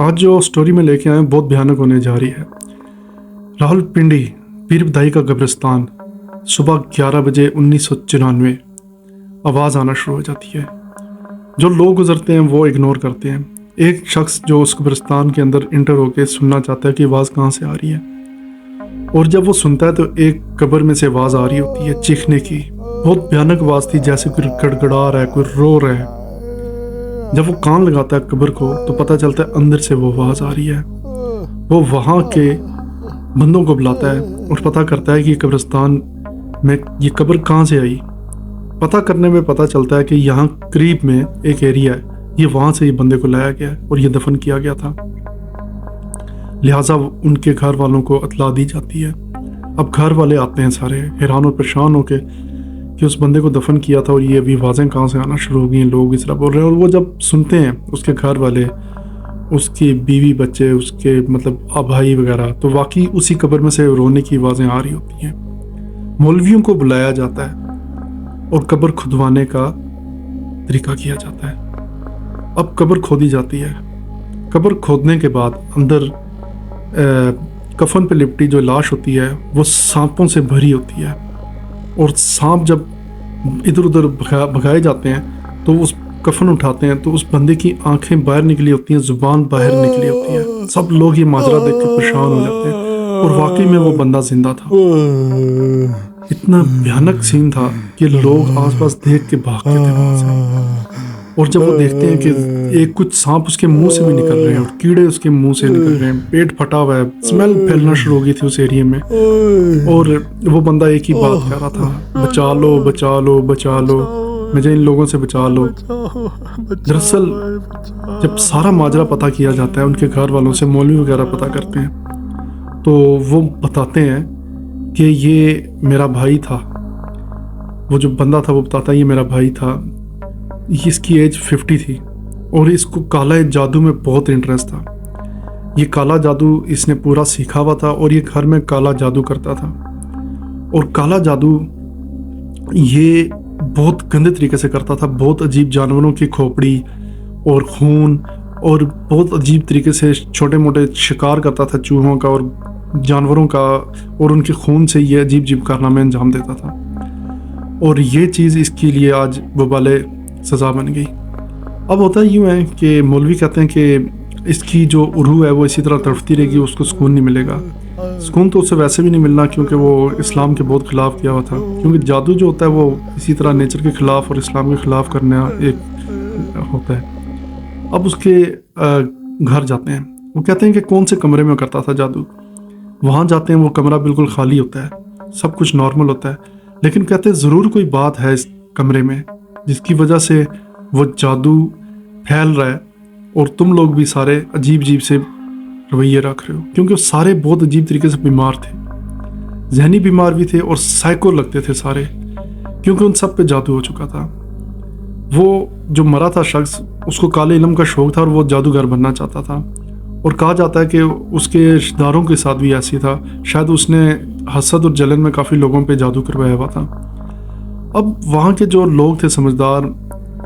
आज जो स्टोरी में लेके आए हैं बहुत भयानक होने जा रही है। रावलपिंडी पीर बदाई का कब्रिस्तान, सुबह 11 बजे 1994 आवाज़ आना शुरू हो जाती है। जो लोग गुजरते हैं वो इग्नोर करते हैं। एक शख्स जो उस कब्रिस्तान के अंदर इंटर होकर सुनना चाहता है कि आवाज़ कहाँ से आ रही है, और जब वो सुनता है तो एक कब्र में से आवाज़ आ रही होती है चीखने की। बहुत भयानक आवाज़ थी, जैसे कोई गड़गड़ा रहा है, कोई रो रहा है। जब वो कान लगाता है कब्र को तो पता चलता है अंदर से वो आवाज़ आ रही है। वो वहाँ के बंदों को बुलाता है और पता करता है कि कब्रिस्तान में ये कब्र कहाँ से आई। पता करने में पता चलता है कि यहाँ करीब में एक एरिया है, ये वहाँ से ये बंदे को लाया गया और ये दफन किया गया था। लिहाजा उनके घर वालों को इत्तला दी जाती है। अब घर वाले आते हैं सारे हैरान और परेशान होके कि उस बंदे को दफन किया था और ये अभी आवाज़ें कहाँ से आना शुरू हो गई हैं, लोग इस तरह बोल रहे हैं। और वो जब सुनते हैं उसके घर वाले, उसकी बीवी बच्चे, उसके मतलब भाई वगैरह, तो वाकई उसी कब्र में से रोने की आवाज़ें आ रही होती हैं। मौलवियों को बुलाया जाता है और कब्र खुदवाने का तरीका किया जाता है। अब कब्र खोदी जाती है। कब्र खोदने के बाद अंदर कफन पे लिपटी जो लाश होती है वो सांपों से भरी होती है, और सांप जब इधर उधर भगाए जाते हैं तो उस कफन उठाते हैं तो उस बंदे की आंखें बाहर निकली होती हैं, जुबान बाहर निकली होती है। सब लोग ये माजरा देख कर परेशान हो जाते हैं, और वाकई में वो बंदा जिंदा था। इतना भयानक सीन था कि लोग आसपास देख के भागते थे वहाँ से। और जब वो देखते हैं कि एक कुछ सांप उसके मुंह से भी निकल रहे हैं और कीड़े उसके मुंह से निकल रहे हैं, पेट फटा हुआ है, स्मेल फैलना शुरू हो गई थी उस एरिया में, और वो बंदा एक ही बात कह रहा था, बचा लो बचा लो बचा लो, मुझे इन लोगों से बचा लो। दरअसल जब सारा माजरा पता किया जाता है, उनके घर वालों से मौलवी वगैरह पता करते हैं, तो वो बताते हैं कि ये मेरा भाई था। वो जो बंदा था वो बताता है ये मेरा भाई था, इसकी एज 50 थी और इसको काला जादू में बहुत इंटरेस्ट था। ये काला जादू इसने पूरा सीखा हुआ था और ये घर में काला जादू करता था। और काला जादू ये बहुत गंदे तरीके से करता था। बहुत अजीब जानवरों की खोपड़ी और खून और बहुत अजीब तरीके से छोटे मोटे शिकार करता था, चूहों का और जानवरों का, और उनके खून से ये अजीब अजीब कारनामे अंजाम देता था। और ये चीज़ इसके लिए आज वबाले सज़ा बन गई। अब होता यूँ है कि मौलवी कहते हैं कि इसकी जो रूह है वो इसी तरह तड़फती रहेगी, उसको सुकून नहीं मिलेगा। सुकून तो उससे वैसे भी नहीं मिलना, क्योंकि वो इस्लाम के बहुत ख़िलाफ़ किया हुआ था। क्योंकि जादू जो होता है वो इसी तरह नेचर के ख़िलाफ़ और इस्लाम के ख़िलाफ़ करना एक होता है। अब उसके घर जाते हैं, वो कहते हैं कि कौन से कमरे में करता था जादू। वहाँ जाते हैं, वो कमरा बिल्कुल खाली होता है, सब कुछ नॉर्मल होता है, लेकिन कहते हैं ज़रूर कोई बात है इस कमरे में जिसकी वजह से वो जादू फैल रहा है और तुम लोग भी सारे अजीब अजीब से रवैये रख रहे हो। क्योंकि सारे बहुत अजीब तरीके से बीमार थे, जहनी बीमार भी थे और साइको लगते थे सारे, क्योंकि उन सब पे जादू हो चुका था। वो जो मरा था शख्स, उसको काले इल्म का शौक था और वो जादूगर बनना चाहता था। और कहा जाता है कि उसके रिश्तेदारों के साथ भी ऐसी था, शायद उसने हसद और जलन में काफ़ी लोगों पे जादू करवाया हुआ था। अब वहाँ के जो लोग थे समझदार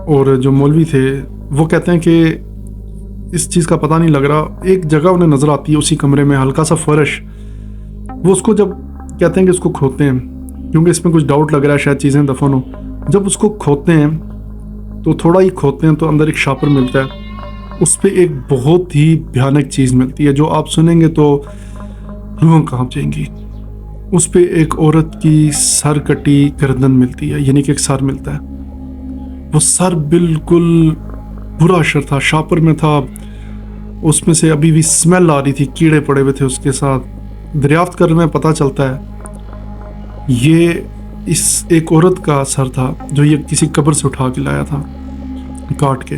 और जो मौलवी थे, वो कहते हैं कि इस चीज़ का पता नहीं लग रहा। एक जगह उन्हें नज़र आती है उसी कमरे में, हल्का सा फर्श। वो उसको जब कहते हैं कि इसको खोदते हैं, क्योंकि इसमें कुछ डाउट लग रहा है, शायद चीज़ें दफन हो। जब उसको खोदते हैं तो थोड़ा ही खोदते हैं तो अंदर एक शापर मिलता है, उस पर एक बहुत ही भयानक चीज़ मिलती है जो आप सुनेंगे तो रूह कांप जाएंगी। उस पे एक औरत की सर कटी गर्दन मिलती है, यानी कि एक सर मिलता है। वो सर बिल्कुल बुरा अशर था, शापर में था, उसमें से अभी भी स्मेल आ रही थी, कीड़े पड़े हुए थे उसके साथ। दरियाफ्त करने में पता चलता है ये इस एक औरत का सर था जो ये किसी कब्र से उठा के लाया था काट के।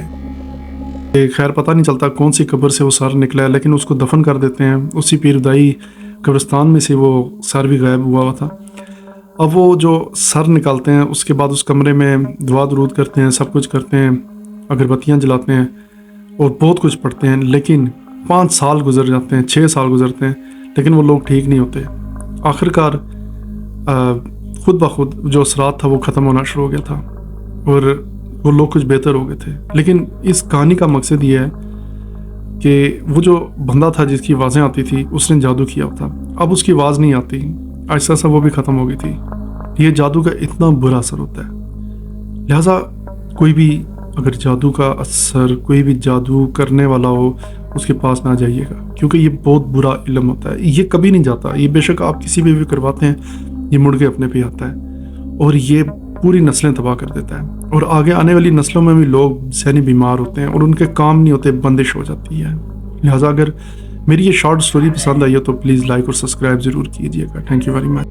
खैर पता नहीं चलता कौन सी कब्र से वो सर निकला है, लेकिन उसको दफन कर देते हैं। उसी पीर बदाई कब्रिस्तान में से वो सर भी गायब हुआ था। अब वो जो सर निकालते हैं उसके बाद उस कमरे में दुआ दरूद करते हैं, सब कुछ करते हैं, अगरबत्तियाँ जलाते हैं और बहुत कुछ पढ़ते हैं। लेकिन 5 साल गुजर जाते हैं, 6 साल गुजरते हैं, लेकिन वो लोग ठीक नहीं होते। आखिरकार खुद ब खुद जो असरात था वो ख़त्म होना शुरू हो गया था और वो लोग कुछ बेहतर हो गए थे। लेकिन इस कहानी का मकसद ये है کہ وہ جو بندہ تھا جس کی آوازیں آتی تھی اس نے جادو کیا تھا، اب اس کی آواز نہیں آتی، ایسا ایسا وہ بھی ختم ہو گئی تھی. یہ جادو کا اتنا برا اثر ہوتا ہے. لہٰذا کوئی بھی اگر جادو کا اثر، کوئی بھی جادو کرنے والا ہو، اس کے پاس نہ جائیے گا، کیونکہ یہ بہت برا علم ہوتا ہے. یہ کبھی نہیں جاتا. یہ بے شک آپ کسی بھی کرواتے ہیں، یہ مڑ کے اپنے پہ آتا ہے اور یہ پوری نسلیں تباہ کر دیتا ہے. اور آگے آنے والی نسلوں میں بھی لوگ ذہنی بیمار ہوتے ہیں اور ان کے کام نہیں ہوتے، بندش ہو جاتی ہے. لہٰذا اگر میری یہ شارٹ سٹوری پسند آئی ہے تو پلیز لائک اور سبسکرائب ضرور کیجیے گا. Thank you very much.